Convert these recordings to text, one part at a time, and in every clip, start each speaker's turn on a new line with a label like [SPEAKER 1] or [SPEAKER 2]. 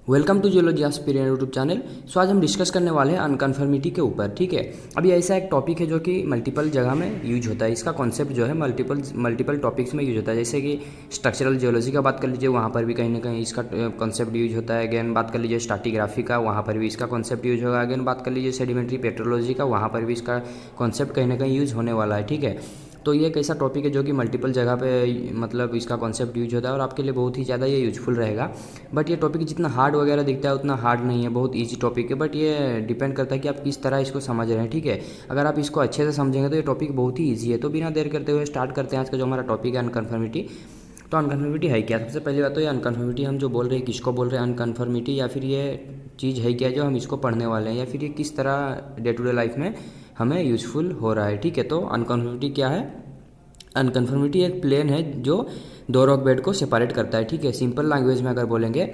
[SPEAKER 1] Welcome to geology aspirant YouTube channel. So आज हम discuss करने वाले हैं अनकन्फर्मिटी के ऊपर। ठीक है, अभी ऐसा एक टॉपिक है जो कि मल्टीपल जगह में यूज होता है। इसका कॉन्सेप्ट जो है मल्टीपल टॉपिक्स में यूज होता है। जैसे कि स्ट्रक्चरल जियोलॉजी का बात कर लीजिए, वहाँ पर भी कहीं ना कहीं इसका कॉन्सेप्ट यूज होता है। अगेन बात कर लीजिए स्ट्राटिग्राफी का, वहाँ पर भी इसका कॉन्सेप्ट यूज होगा। अगेन बात कर लीजिए सेडिमेंट्री पेट्रोलॉजी का, वहाँ पर भी इसका कॉन्सेप्ट कहीं ना कहीं यूज होने वाला है। ठीक है, तो ये एक ऐसा टॉपिक है जो कि मल्टीपल जगह पे मतलब इसका कॉन्सेप्ट यूज होता है और आपके लिए बहुत ही ज़्यादा ये यूजफुल रहेगा। बट ये टॉपिक जितना हार्ड वगैरह दिखता है उतना हार्ड नहीं है, बहुत इजी टॉपिक है। बट ये डिपेंड करता है कि आप किस तरह इसको समझ रहे हैं। ठीक है, अगर आप इसको अच्छे से समझेंगे तो ये टॉपिक बहुत ही ईजी है। तो बिना देर करते हुए स्टार्ट करते हैं आज का जो हमारा टॉपिक है अनकन्फर्मिटी। तो अनकन्फर्मिटी है क्या? सबसे पहली बात तो ये अनकन्फर्मिटी हम जो बोल रहे हैं किसको बोल रहे हैं अनकन्फर्मिटी, या फिर ये चीज़ है क्या जो हम इसको पढ़ने वाले हैं, या फिर ये किस तरह डे टू डे लाइफ में हमें यूज़फुल हो रहा है। ठीक है, तो अनकन्फर्मिटी क्या है? अनकन्फर्मिटी एक प्लेन है जो दो रॉक बेड को सेपरेट करता है। ठीक है, सिंपल लैंग्वेज में अगर बोलेंगे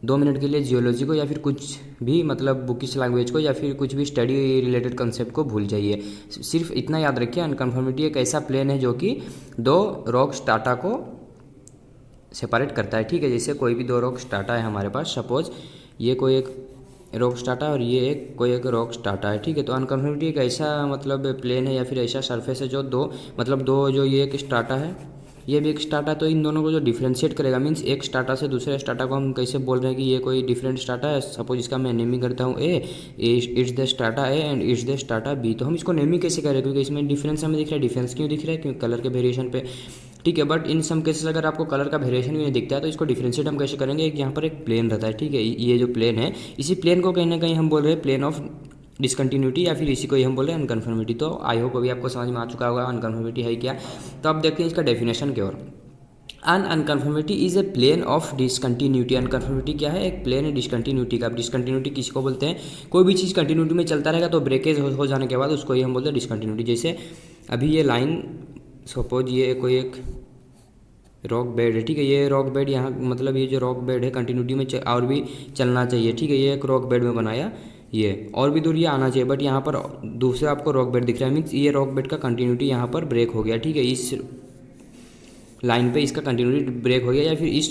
[SPEAKER 1] 2 मिनट के लिए जियोलॉजी को या फिर कुछ भी मतलब बुकिश लैंग्वेज को या फिर कुछ भी स्टडी रिलेटेड कंसेप्ट को भूल जाइए। सिर्फ इतना याद रखिए, अनकन्फर्मिटी एक ऐसा प्लेन है जो कि दो रॉक स्ट्राटा को सेपरेट करता है। ठीक है, जैसे कोई भी दो रॉक स्ट्राटा है हमारे पास, सपोज ये कोई एक रॉक स्ट्राटा और ये कोई एक रॉक स्ट्राटा है। ठीक है, तो अनकन्फर्मिटी एक ऐसा मतलब प्लेन है या फिर ऐसा सरफेस है जो दो जो ये एक स्ट्राटा है, ये भी एक स्ट्राटा, तो इन दोनों को जो डिफ्रेंशिएट करेगा, मीन्स एक स्ट्राटा से दूसरे स्ट्राटा को हम कैसे बोल रहे हैं कि ये कोई डिफरेंट स्ट्राटा है। सपोज इसका मैं नेमिंग करता हूँ A, it's the strata A and it's the strata B. तो हम इसको नेमिंग कैसे करें? क्योंकि इसमें डिफरेंस हमें दिख रहा है। डिफरेंस क्यों दिख रहा है? क्योंकि कलर के वेरिएशन पे। ठीक है, बट इन सम केसेस अगर आपको कलर का वेरिएशन भी नहीं दिखता है तो इसको डिफरेंशिएट हम कैसे करेंगे? एक यहाँ पर एक प्लेन रहता है। ठीक है, ये जो प्लेन है, इसी प्लेन को कहीं ना कहीं हम बोल रहे हैं प्लेन ऑफ डिसकंटिन्यूटी, या फिर इसी को ही हम बोल रहे हैं अनकन्फर्मिटी। तो आई होप अभी आपको समझ में आ चुका होगा अनकन्फर्मिटी है क्या। तो अब देखते हैं इसका डेफिनेशन की ओर। Un unconformity is a plane of discontinuity. Unconformity क्या है? एक प्लेन है डिसकंटिन्यूटी का। अब डिसकंटिन्यूटी किसको बोलते हैं? कोई भी चीज़ कंटिन्यूटी में चलता रहेगा तो ब्रेकेज हो जाने के बाद उसको ही हम बोलते हैं डिसकंटिन्यूटी। जैसे अभी ये लाइन, सपोज ये कोई एक रॉक बेड है। ठीक है, ये रॉक बेड यहाँ मतलब ये जो रॉक बेड है कंटिन्यूटी में और भी चलना चाहिए। ठीक है, ये एक रॉक बेड में बनाया, ये और भी दूर ये आना चाहिए, बट यहाँ पर दूसरा आपको रॉक बेड दिख रहा है, मीन्स ये रॉक बेड का कंटिन्यूटी यहाँ पर ब्रेक हो गया। ठीक है, इस लाइन पे इसका कंटिन्यूटी ब्रेक हो गया या फिर इस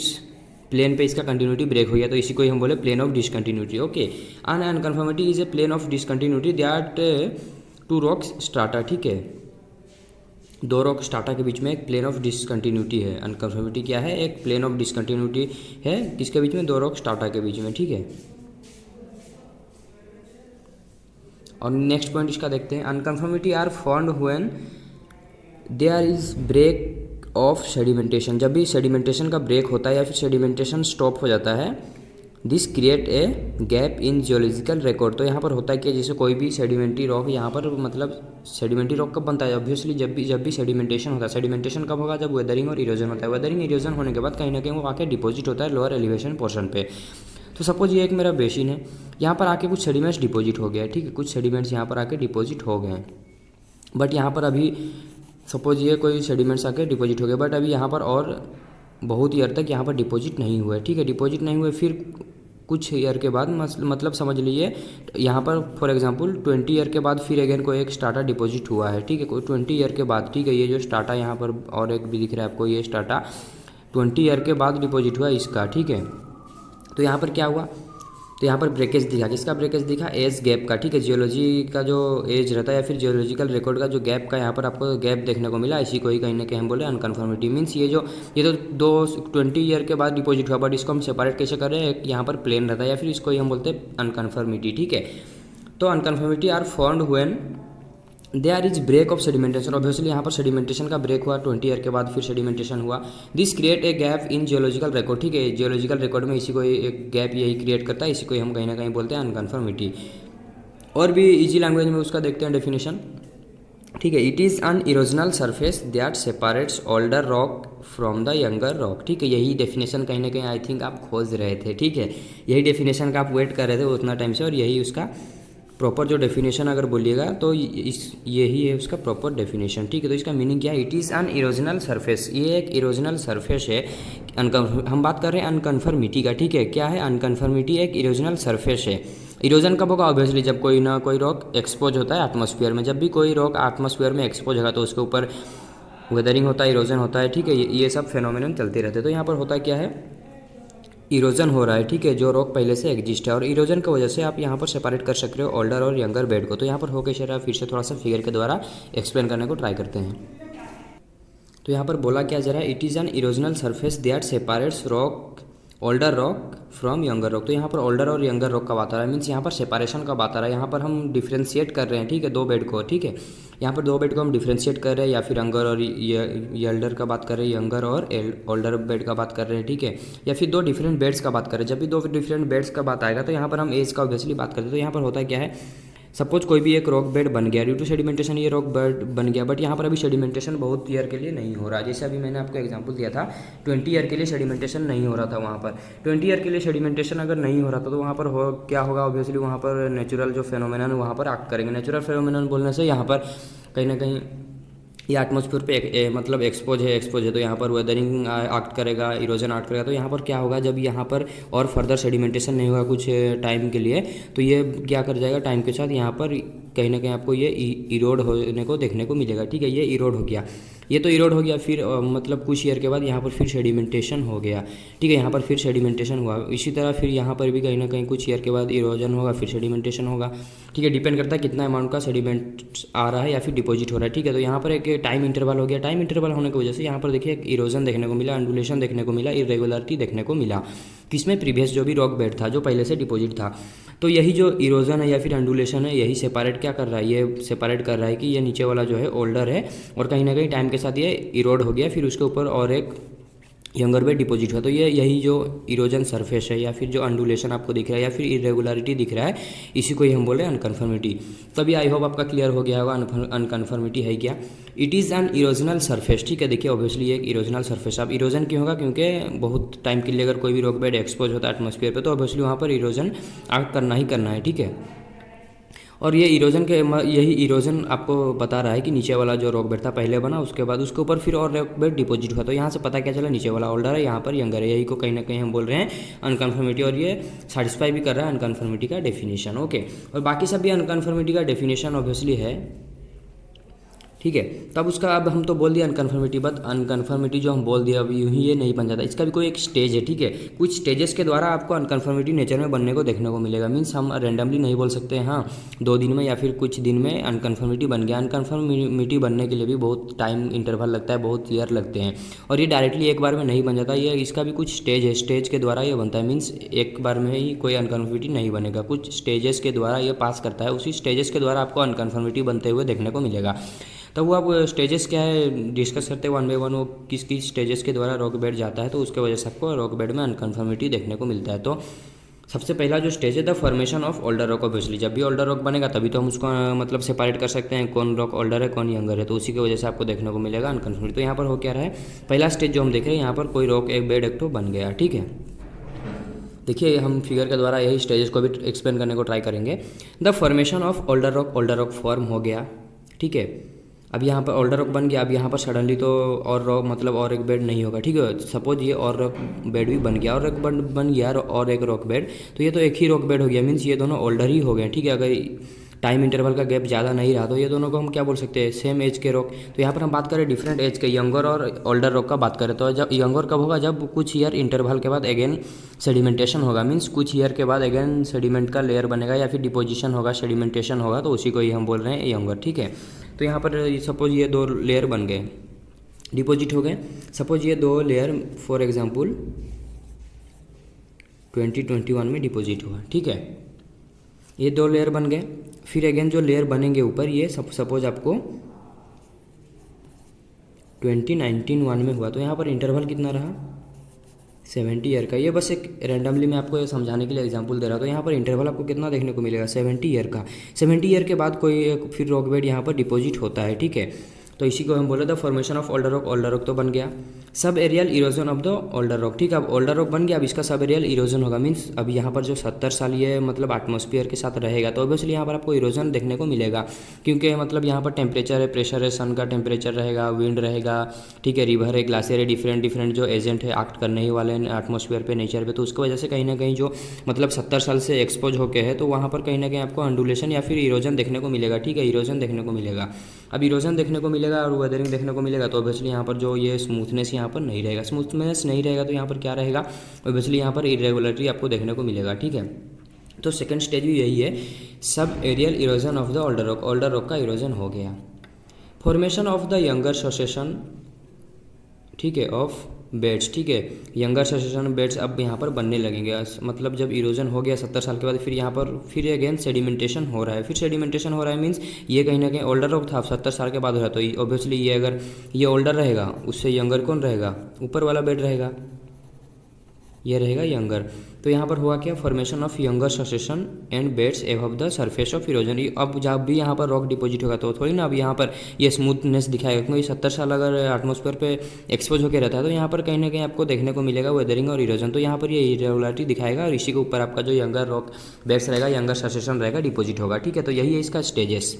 [SPEAKER 1] प्लेन पे इसका कंटिन्यूटी ब्रेक हो गया, तो इसी को ही हम बोले plane of discontinuity. Okay, un unconformity is a plane of discontinuity that two rocks strata. ठीक है, दो रॉक स्ट्राटा के बीच में एक प्लेन ऑफ डिसकंटिन्यूटी है। अनकन्फर्मिटी क्या है? एक प्लेन ऑफ डिसकंटिन्यूटी है किसके बीच में? दो रॉक स्ट्राटा के बीच में। ठीक है, और नेक्स्ट पॉइंट इसका देखते हैं। Unconformity are found when there is break of sedimentation. जब भी सेडिमेंटेशन का ब्रेक होता है या फिर सेडिमेंटेशन स्टॉप हो जाता है, this create a gap in geological record. तो यहाँ पर होता है कि जैसे कोई भी सेडिमेंट्री रॉक यहाँ पर मतलब सेडिमेंट्री रॉक कब बनता है? ऑब्वियसली जब भी सेडिमेंटेशन होता है। सेडिमेंटेशन कब होगा? जब वेदरिंग और इरोजन होता है। वेदरिंग इरोजन होने के बाद कहीं ना कहीं वो आके डिपॉजिट होता है लोअर एलिवेशन पोर्शन पे। तो सपोज ये एक मेरा बेसिन है, यहाँ पर आके कुछ सेडिमेंट्स डिपॉजिट हो गया है। ठीक है, कुछ सेडिमेंट्स यहाँ पर आके डिपॉजिट हो गए हैं, बट यहाँ पर अभी सपोज ये कोई सेडिमेंट्स आके डिपॉजिट हो गए, बट अभी यहाँ पर और बहुत ईयर तक यहाँ पर डिपॉजिट नहीं हुआ है। ठीक है, डिपॉजिट नहीं हुए, फिर कुछ ईयर के बाद मतलब समझ लीजिए यहाँ पर फॉर एग्जांपल 20 ईयर के बाद फिर अगेन कोई एक स्टाटा डिपॉजिट हुआ है। ठीक है, कोई 20 ईयर के बाद। ठीक है, ये जो स्टाटा यहाँ पर और एक भी दिख रहा है आपको, ये स्टाटा 20 ईयर के बाद डिपॉजिट हुआ इसका। ठीक है, तो यहाँ पर क्या हुआ? तो यहाँ पर ब्रेकेज दिखा, किसका ब्रेकेज दिखा? एज गैप का। ठीक है, जियोलॉजी का जो एज रहता है या फिर जियोलॉजिकल रिकॉर्ड का जो गैप का यहाँ पर आपको गैप देखने को मिला, इसी को ही कहीं ना कहीं हम बोले अनकन्फर्मिटी। मीन्स ये तो 20 ईयर के बाद डिपॉजिट हुआ, बट इसको हम सेपरेट कैसे कर रहे हैं? यहाँ पर प्लेन रहता है या फिर इसको ही हम बोलते हैं अनकन्फर्मिटी। ठीक है, तो unconformity are found when there is break of sedimentation. Obviously यहाँ पर सेडिमेंटेशन का ब्रेक हुआ 20 ईयर के बाद, फिर सेडिमेंटेशन हुआ। This create a gap in geological record. ठीक है, जियोलॉजिकल रिकॉर्ड में इसी को एक गैप यही क्रिएट करता है, इसी को हम कहीं ना कहीं बोलते हैं अनकन्फर्मिटी। और भी इजी लैंग्वेज में उसका देखते हैं डेफिनेशन। ठीक है, it is an erosional surface that separates older rock from the younger rock. ठीक है, यही डेफिनेशन कहीं ना कहीं आई थिंक आप खोज रहे थे। ठीक है, यही डेफिनेशन का आप वेट कर रहे थे उतना टाइम से, और यही उसका प्रॉपर जो डेफिनेशन अगर बोलिएगा तो यही है उसका प्रॉपर डेफिनेशन। ठीक है, तो इसका मीनिंग क्या है? It is an erosional surface. ये एक इरोजनल सरफेस है। हम बात कर रहे हैं अनकन्फर्मिटी का। ठीक है, क्या है? अनकन्फर्मिटी एक इरोजनल सरफेस है। इरोजन कब होगा? ऑब्वियसली जब कोई ना कोई रॉक एक्सपोज होता है एटमॉस्फेयर में। जब भी कोई रॉक एटमॉस्फेयर में एक्सपोज होगा तो उसके ऊपर वेदरिंग होता है, इरोजन होता है। ठीक है, ये सब फेनोमेनन चलते रहते हैं। तो यहाँ पर होता क्या है? इरोजन हो रहा है, ठीक है, जो रॉक पहले से एग्जिस्ट है, और इरोजन की वजह से आप यहाँ पर सेपरेट कर सकते हो ओल्डर और यंगर बेड को। तो यहाँ पर हो कैसे रहा है, फिर से थोड़ा सा फिगर के द्वारा एक्सप्लेन करने को ट्राई करते हैं। तो यहाँ पर बोला क्या जा रहा है, it is an erosional surface that separates rock older rock from younger rock. तो यहाँ पर ओल्डर और यंगर रॉक का बात आ रहा है, मीन्स यहाँ पर सेपरेशन का बात आ रहा है। यहाँ पर हम डिफ्रेंशिएट कर रहे हैं, ठीक है, दो बेड को, ठीक है, यहाँ पर दो बेड को हम डिफ्रेंशिएट कर रहे हैं, या फिर यंगर और एल्डर का बात कर रहे हैं, यंगर और ओल्डर बेड का बात कर रहे हैं, ठीक है, या फिर दो डिफरेंट बेड्स का बात कर रहे हैं। जब भी दो डिफरेंट बेड्स का बात आएगा तो यहाँ पर हम एज का ऑब्वियसली बात करते हैं। तो यहाँ पर होता है क्या है, सपोज कोई भी एक रॉक बेड बन गया, ड्यू टू सेडिमेंटेशन ये रॉक बेड बन गया, बट यहाँ पर अभी सेडिमेंटेशन बहुत ईयर के लिए नहीं हो रहा। जैसे अभी मैंने आपको एग्जांपल दिया था 20 ईयर के लिए सेडिमेंटेशन नहीं हो रहा था वहाँ पर। 20 ईयर के लिए सेडिमेंटेशन अगर नहीं हो रहा था तो वहाँ पर क्या होगा, ऑब्वियसली वहाँ पर नेचुरल जो फेनोमेनन वहाँ पर एक्ट करेंगे। नेचुरल फेनोमेनन बोलने से यहाँ पर कहीं ना कहीं ये एटमॉस्फेयर पे मतलब एक्सपोज है, तो यहाँ पर वेदरिंग एक्ट करेगा, इरोजन एक्ट करेगा। तो यहाँ पर क्या होगा, जब यहाँ पर और फर्दर सेडिमेंटेशन नहीं होगा कुछ टाइम के लिए, तो ये क्या कर जाएगा, टाइम के साथ यहाँ पर कहीं ना कहीं आपको ये इरोड होने को देखने को मिलेगा, ठीक है, ये इरोड हो गया, ये तो इरोड हो गया, फिर मतलब कुछ ईयर के बाद यहाँ पर फिर सेडिमेंटेशन हो गया, ठीक है, यहाँ पर फिर सेडिमेंटेशन हुआ। इसी तरह फिर यहाँ पर भी कहीं ना कहीं कुछ ईयर के बाद इरोजन होगा, फिर सेडिमेंटेशन होगा, ठीक है, डिपेंड करता है कितना अमाउंट का सेडिमेंट आ रहा है या फिर डिपॉजिट हो रहा है, ठीक है। तो यहाँ पर एक टाइम इंटरवल हो गया, टाइम इंटरवल होने की वजह से यहाँ पर देखिए एक इरोजन देखने को मिला, अंडुलेशन देखने को मिला, इरेगुलरिटी देखने को मिला, किसमें, प्रीवियस जो भी रॉक बेड था जो पहले से डिपॉजिट था। तो यही जो इरोजन है या फिर अंडुलेशन है, यही सेपरेट क्या कर रहा है, ये सेपरेट कर रहा है कि ये नीचे वाला जो है ओल्डर है, और कहीं ना कहीं टाइम के साथ ये इरोड हो गया, फिर उसके ऊपर और एक यंगर बेड डिपॉजिट हुआ। तो ये यही जो इरोजन सरफेस है या फिर जो अंडुलेशन आपको दिख रहा है या फिर इरेगुलरिटी दिख रहा है, इसी को ही हम बोल रहे हैं अनकन्फर्मिटी। तभी आई होप आपका क्लियर हो गया होगा अनकन्फर्मिटी है क्या। It is an erosional surface, ठीक है, देखिए ऑब्वियसली एक इरोजनल सरफेस। अब इरोजन क्यों होगा, क्योंकि बहुत टाइम के लिए अगर कोई भी रॉक बेड एक्सपोज होता है एटमॉस्फेयर पे, तो ऑब्वियसली वहाँ पर इरोजन एक्ट करना ही करना है, ठीक है। और ये इरोजन के यही इरोजन आपको बता रहा है कि नीचे वाला जो रॉक बेड था पहले बना, उसके बाद उसके ऊपर फिर और रॉक बेड डिपॉजिट हुआ। तो यहाँ से पता क्या चला, नीचे वाला ओल्डर है, यहाँ पर यंगर है, यही को कहीं ना कहीं हम बोल रहे हैं अनकन्फर्मिटी, और ये सेटिस्फाई भी कर रहा है अनकन्फर्मिटी का डेफिनेशन, ओके। और बाकी सब भी अनकन्फर्मिटी का डेफिनेशन ऑब्वियसली है, ठीक है। तब उसका अब हम तो बोल दिया अनकन्फर्मिटी, बट अनकन्फर्मिटी जो हम बोल दिया अब यूँ ही ये नहीं बन जाता, इसका भी कोई एक स्टेज है, ठीक है। कुछ स्टेजेस के द्वारा आपको अनकन्फर्मिटी नेचर में बनने को देखने को मिलेगा। मीन्स हम रेंडमली नहीं बोल सकते हैं हाँ 2 दिन में या फिर कुछ दिन में अनकन्फर्मिटी बन गया। अनकन्फर्मिटी बनने के लिए भी बहुत टाइम इंटरवल लगता है, बहुत ईयर लगते हैं, और ये डायरेक्टली एक बार में नहीं बन जाता, ये इसका भी कुछ स्टेज है, स्टेज के द्वारा ये बनता है। मीन्स एक बार में ही कोई अनकन्फर्मिटी नहीं बनेगा, कुछ स्टेजेस के द्वारा ये पास करता है, उसी स्टेजेस के द्वारा आपको अनकन्फर्मिटी बनते हुए देखने को मिलेगा। तब वो आप स्टेजेस क्या है डिस्कस करते हैं 1 बाय 1, वो किस किस स्टेजेस के द्वारा रॉक बेड जाता है, तो उसके वजह से आपको रॉक बेड में अनकन्फर्मिटी देखने को मिलता है। तो सबसे पहला जो स्टेज है the formation of older rock. Obviously जब भी ओल्डर रॉक बनेगा तभी तो हम उसको मतलब सेपरेट कर सकते हैं कौन रॉक ओल्डर है कौन यंगर है, तो उसी की वजह से आपको देखने को मिलेगा अनकन्फर्मिटी। तो यहाँ पर हो क्या रहा है, पहला स्टेज जो हम देख रहे हैं, यहाँ पर कोई रॉक एक बेड एक तो बन गया, ठीक है। देखिए हम फिगर के द्वारा यही स्टेजेस को भी एक्सप्लेन करने को ट्राई करेंगे। The formation of older rock form हो गया, ठीक है। अब यहाँ पर ओल्डर रॉक बन गया, अब यहाँ पर सडनली तो और रॉक मतलब और एक बेड नहीं होगा, ठीक है। सपोज ये और रॉक बेड भी बन गया और एक बन गया और एक रॉक बेड, तो ये तो एक ही रॉक बेड हो गया, मीन्स ये दोनों ओल्डर ही हो गए, ठीक है। अगर टाइम इंटरवल का गैप ज़्यादा नहीं रहा तो ये दोनों को हम क्या बोल सकते हैं, सेम एज के रॉक। तो यहाँ पर हम बात करें डिफरेंट एज के यंगर और ओल्डर रॉक का बात करें, तो जब यंगर कब होगा, जब कुछ ईयर इंटरवल के बाद अगेन सेडिमेंटेशन होगा, मीन्स कुछ ईयर के बाद अगेन सेडिमेंट का लेयर बनेगा या फिर डिपोजिशन होगा, सेडिमेंटेशन होगा, तो उसी को ही हम बोल रहे हैं यंगर, ठीक है। तो यहाँ पर सपोज ये 2 लेयर बन गए, डिपॉजिट हो गए। सपोज ये 2 लेयर फॉर एग्जांपल 2021 में डिपॉजिट हुआ, ठीक है। ये 2 लेयर बन गए, फिर अगेन जो लेयर बनेंगे ऊपर ये सपोज आपको 2019 में हुआ, तो यहाँ पर इंटरवल कितना रहा 70 ईयर का। ये बस एक रैंडमली मैं आपको ये समझाने के लिए एग्जांपल दे रहा हूँ। तो यहाँ पर इंटरवल आपको कितना देखने को मिलेगा 70 ईयर का। 70 ईयर के बाद कोई फिर रॉक बेड यहाँ पर डिपॉजिट होता है, ठीक है। तो इसी को हम बोले the formation of older rock तो बन गया। Subaerial erosion of the older rock, ठीक है। अब ओल्डर रॉक बन गया, अब इसका सब एरियल इरोजन होगा, मीन्स अब यहाँ पर जो 70 साल ये मतलब एटमॉस्फेयर के साथ रहेगा, तो ऑब्वियसली यहाँ पर आपको इरोजन देखने को मिलेगा, क्योंकि मतलब यहाँ पर टेम्परेचर है, प्रेशर है, सन का टेम्परेचर रहेगा, विंड रहेगा, ठीक है, रिवर है, ग्लाशियर है, डिफरेंट जो एजेंट है एक्ट करने ही वाले हैं एटमॉस्फेयर पे, नेचर पे, तो उसकी वजह से कहीं ना कहीं जो मतलब 70 साल से एक्सपोज होके है, तो वहाँ पर कहीं ना कहीं आपको अंडुलेशन या फिर इरोजन देखने को मिलेगा, ठीक है, इरोजन देखने को मिलेगा। अब इरोजन देखने को मिलेगा मिलेगा और वेदरिंग देखने को मिलेगा, तो ऑब्वियसली यहाँ पर जो ये स्मूथनेस यहाँ पर नहीं रहेगा, स्मूथनेस नहीं रहेगा तो यहाँ पर क्या रहेगा, ऑब्वियसली यहाँ पर इरेगुलरिटी आपको देखने को मिलेगा, ठीक है। तो सेकंड स्टेज भी यही है, subaerial erosion of the older rock का इरोजन हो गया। Formation of the younger succession, ठीक है, ऑफ बेड्स, ठीक है, यंगर ससेशन बेड्स अब यहाँ पर बनने लगेंगे, मतलब जब इरोजन हो गया 70 साल के बाद, फिर यहाँ पर फिर अगेन सेडिमेंटेशन हो रहा है, फिर सेडिमेंटेशन हो रहा है मीन्स ये कहीं ना कहीं ओल्डर रॉक था, 70 साल के बाद हो रहा है, तो ऑब्वियसली ये अगर ये ओल्डर रहेगा उससे यंगर कौन रहेगा, ऊपर वाला बेड रहेगा, ये रहेगा यंगर। तो यहाँ पर हुआ क्या, formation of younger succession and beds above the surface of erosion. अब जब भी यहाँ पर रॉक डिपॉजिट होगा तो थोड़ी ना अब यहाँ पर ये स्मूथनेस दिखाएगा, क्योंकि 70 साल अगर एटमॉस्फेयर पे एक्सपोज होकर रहता है तो यहाँ पर कहीं ना कहीं आपको देखने को मिलेगा वेदरिंग और इरोजन, तो यहाँ पर ये इरेगुलरिटी दिखाएगा और इसी के ऊपर आपका जो यंगर रॉक बेड्स रहेगा, यंगर ससेशन रहेगा, डिपॉजिट होगा, ठीक है। तो यही है इसका स्टेजेस,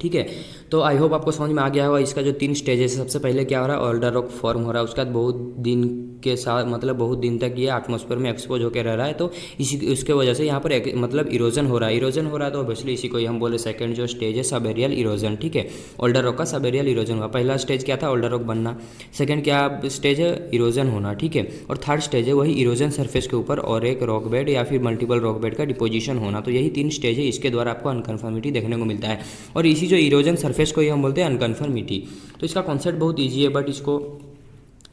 [SPEAKER 1] ठीक है। तो आई होप आपको समझ में आ गया होगा इसका जो 3 स्टेजेस है। सबसे पहले क्या हो रहा है, ओल्डर रॉक फॉर्म हो रहा है, उसके बाद बहुत दिन के साथ मतलब बहुत दिन तक ये एटमॉस्फेयर में एक्सपोज होकर रह रहा है, तो इसी उसके वजह से यहाँ पर मतलब इरोजन हो रहा है, तो ऑब्वियसली इसी को ही हम बोले सेकंड जो स्टेज है सब एरियल इरोजन, ठीक है। ओल्डर रॉक का सब एरियल इरोजन हुआ, पहला स्टेज क्या था, ओल्डर रॉक बनना, सेकंड क्या स्टेज है, इरोजन होना, ठीक है, और थर्ड स्टेज है वही इरोजन सरफेस के ऊपर और एक रॉक बेड या फिर मल्टीपल रॉक बेड का डिपोजिशन होना। तो यही 3 स्टेज है, इसके द्वारा आपको अनकन्फर्मिटी देखने को मिलता है, और इसी जो इरोजन सरफेस को ही हम बोलते हैं अनकन्फर्मिटी। तो इसका कॉन्सेप्ट बहुत ईजी है, बट इसको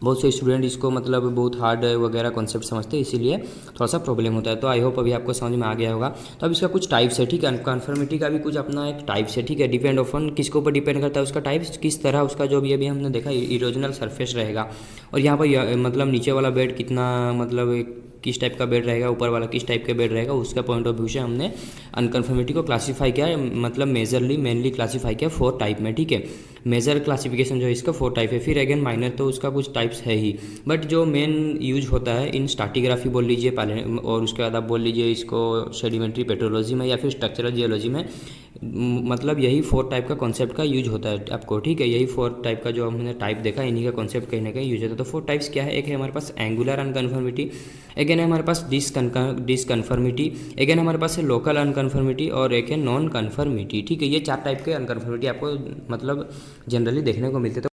[SPEAKER 1] बहुत से स्टूडेंट इसको मतलब बहुत हार्ड वगैरह कॉन्सेप्ट समझते हैं, इसीलिए थोड़ा सा प्रॉब्लम होता है। तो आई होप अभी आपको समझ में आ गया होगा। तो अब इसका कुछ टाइप्स है, ठीक है, अनकन्फर्मिटी का भी कुछ अपना एक टाइप्स है, ठीक है, डिपेंड ऑन किसके ऊपर डिपेंड करता है उसका टाइप्स, किस तरह उसका जो भी अभी हमने देखा इरोजनल सरफेस रहेगा, और यहाँ पर मतलब नीचे वाला बेड कितना मतलब किस टाइप का बेड रहेगा, ऊपर वाला किस टाइप का बेड रहेगा, उसका पॉइंट ऑफ व्यू से हमने अनकन्फर्मिटी को क्लासीफाई किया है, मतलब मेनली क्लासीफाई किया 4 टाइप में, ठीक है। मेजर क्लासिफिकेशन जो है इसका 4 टाइप है, फिर अगेन माइनर तो उसका कुछ टाइप्स है ही, बट जो मेन यूज होता है इन स्ट्राटिग्राफी बोल लीजिए पहले, और उसके बाद आप बोल लीजिए इसको सेडिमेंट्री पेट्रोलॉजी में या फिर स्ट्रक्चरल जियोलॉजी में, मतलब यही 4 टाइप का कॉन्सेप्ट का यूज होता है आपको, ठीक है। यही 4 टाइप का जो हमने टाइप देखा इन्हीं का कॉन्सेप्ट कहीं ना कहीं यूज होता है। तो 4 टाइप्स क्या है, एक है हमारे पास एंगुलर अनकन्फर्मिटी, अगेन है हमारे पास डिसकन्फर्मिटी, अगेन हमारे पास है लोकल अनकन्फर्मिटी, और एक है नॉन कन्फर्मिटी, ठीक है। ये 4 टाइप के अनकन्फर्मिटी आपको मतलब जनरली देखने को मिलते हैं।